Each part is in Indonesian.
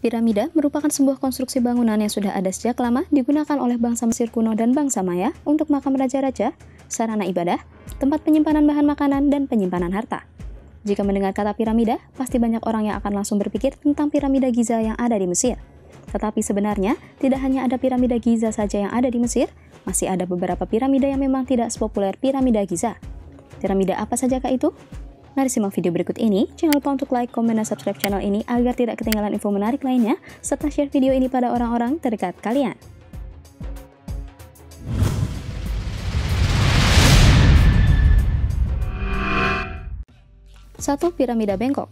Piramida merupakan sebuah konstruksi bangunan yang sudah ada sejak lama digunakan oleh bangsa Mesir kuno dan bangsa Maya untuk makam raja-raja, sarana ibadah, tempat penyimpanan bahan makanan, dan penyimpanan harta. Jika mendengar kata piramida, pasti banyak orang yang akan langsung berpikir tentang piramida Giza yang ada di Mesir. Tetapi sebenarnya, tidak hanya ada piramida Giza saja yang ada di Mesir, masih ada beberapa piramida yang memang tidak sepopuler piramida Giza. Piramida apa sajakah itu? Mari simak video berikut ini. Jangan lupa untuk like, komen, dan subscribe channel ini agar tidak ketinggalan info menarik lainnya, serta share video ini pada orang-orang terdekat kalian. Satu, Piramida Bengkok.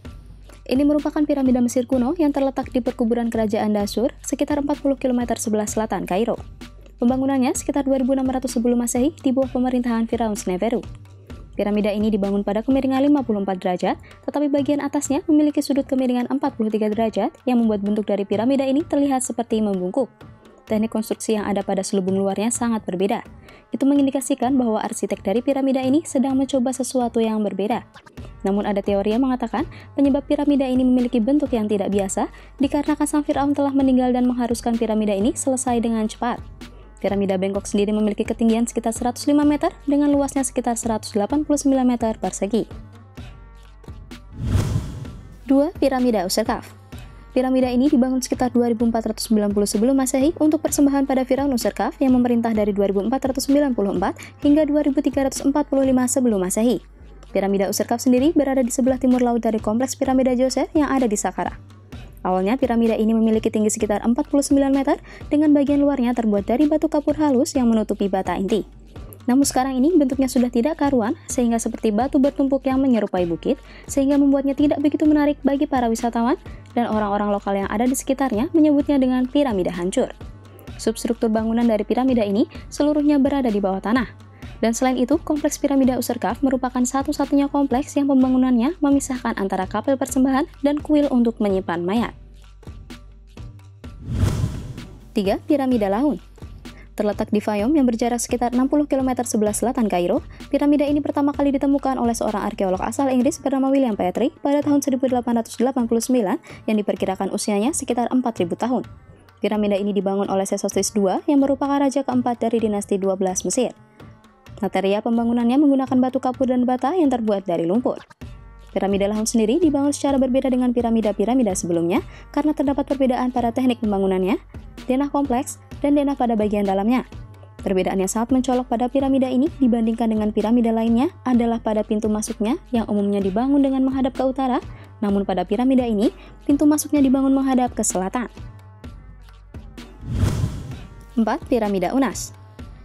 Ini merupakan piramida Mesir kuno yang terletak di perkuburan kerajaan Dashur, sekitar 40 km sebelah selatan Kairo. Pembangunannya sekitar 2600 sebelum Masehi di bawah pemerintahan Firaun Sneferu. Piramida ini dibangun pada kemiringan 54 derajat, tetapi bagian atasnya memiliki sudut kemiringan 43 derajat yang membuat bentuk dari piramida ini terlihat seperti membungkuk. Teknik konstruksi yang ada pada selubung luarnya sangat berbeda. Itu mengindikasikan bahwa arsitek dari piramida ini sedang mencoba sesuatu yang berbeda. Namun ada teori yang mengatakan penyebab piramida ini memiliki bentuk yang tidak biasa dikarenakan sang Firaun telah meninggal dan mengharuskan piramida ini selesai dengan cepat. Piramida Bengkok sendiri memiliki ketinggian sekitar 105 meter dengan luasnya sekitar 189 meter persegi. 2. Piramida Userkaf. Piramida ini dibangun sekitar 2490 sebelum Masehi untuk persembahan pada Firaun Userkaf yang memerintah dari 2494 hingga 2345 sebelum Masehi. Piramida Userkaf sendiri berada di sebelah timur laut dari kompleks piramida Djoser yang ada di Saqqara. Awalnya piramida ini memiliki tinggi sekitar 49 meter dengan bagian luarnya terbuat dari batu kapur halus yang menutupi bata inti. Namun sekarang ini bentuknya sudah tidak karuan sehingga seperti batu bertumpuk yang menyerupai bukit sehingga membuatnya tidak begitu menarik bagi para wisatawan dan orang-orang lokal yang ada di sekitarnya menyebutnya dengan piramida hancur. Substruktur bangunan dari piramida ini seluruhnya berada di bawah tanah. Dan selain itu, kompleks piramida Userkaf merupakan satu-satunya kompleks yang pembangunannya memisahkan antara kapel persembahan dan kuil untuk menyimpan mayat. 3. Piramida Laun. Terletak di Fayum yang berjarak sekitar 60 km sebelah selatan Kairo, piramida ini pertama kali ditemukan oleh seorang arkeolog asal Inggris bernama William Petrie pada tahun 1889 yang diperkirakan usianya sekitar 4000 tahun. Piramida ini dibangun oleh Sesostris II yang merupakan raja keempat dari dinasti 12 Mesir. Material pembangunannya menggunakan batu kapur dan bata yang terbuat dari lumpur. Piramida Laun sendiri dibangun secara berbeda dengan piramida-piramida sebelumnya karena terdapat perbedaan pada teknik pembangunannya, denah kompleks, dan denah pada bagian dalamnya. Perbedaan yang sangat mencolok pada piramida ini dibandingkan dengan piramida lainnya adalah pada pintu masuknya yang umumnya dibangun dengan menghadap ke utara, namun pada piramida ini, pintu masuknya dibangun menghadap ke selatan. 4. Piramida Unas.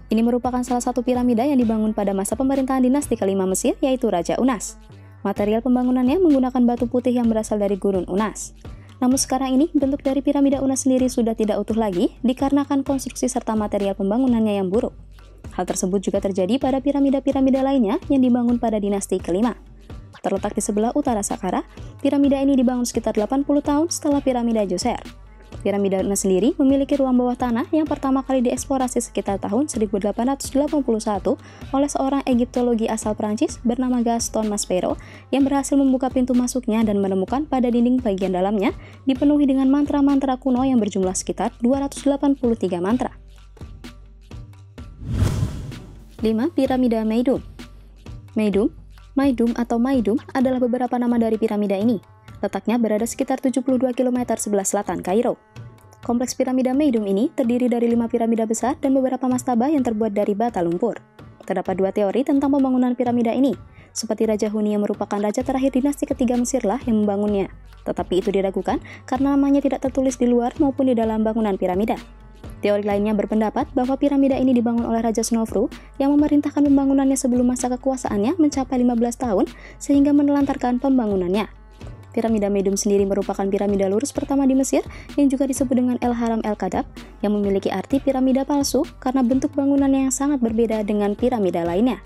Ini merupakan salah satu piramida yang dibangun pada masa pemerintahan dinasti kelima Mesir, yaitu Raja Unas. Material pembangunannya menggunakan batu putih yang berasal dari gurun Unas. Namun sekarang ini, bentuk dari piramida Unas sendiri sudah tidak utuh lagi dikarenakan konstruksi serta material pembangunannya yang buruk. Hal tersebut juga terjadi pada piramida-piramida lainnya yang dibangun pada dinasti kelima. Terletak di sebelah utara Saqqara, piramida ini dibangun sekitar 80 tahun setelah piramida Djoser. Piramida Unas sendiri memiliki ruang bawah tanah yang pertama kali dieksplorasi sekitar tahun 1881 oleh seorang Egiptologi asal Prancis bernama Gaston Maspero yang berhasil membuka pintu masuknya dan menemukan pada dinding bagian dalamnya dipenuhi dengan mantra-mantra kuno yang berjumlah sekitar 283 mantra. 5. Piramida Meidum. Meidum atau Maidum adalah beberapa nama dari piramida ini. Letaknya berada sekitar 72 km sebelah selatan Kairo. Kompleks piramida Meidum ini terdiri dari 5 piramida besar dan beberapa mastabah yang terbuat dari bata lumpur. Terdapat 2 teori tentang pembangunan piramida ini, seperti Raja Huni yang merupakan raja terakhir dinasti ketiga Mesir lah yang membangunnya. Tetapi itu diragukan karena namanya tidak tertulis di luar maupun di dalam bangunan piramida. Teori lainnya berpendapat bahwa piramida ini dibangun oleh Raja Snofru yang memerintahkan pembangunannya sebelum masa kekuasaannya mencapai 15 tahun sehingga menelantarkan pembangunannya. Piramida Meidum sendiri merupakan piramida lurus pertama di Mesir yang juga disebut dengan El Haram El Kadab yang memiliki arti piramida palsu karena bentuk bangunannya yang sangat berbeda dengan piramida lainnya.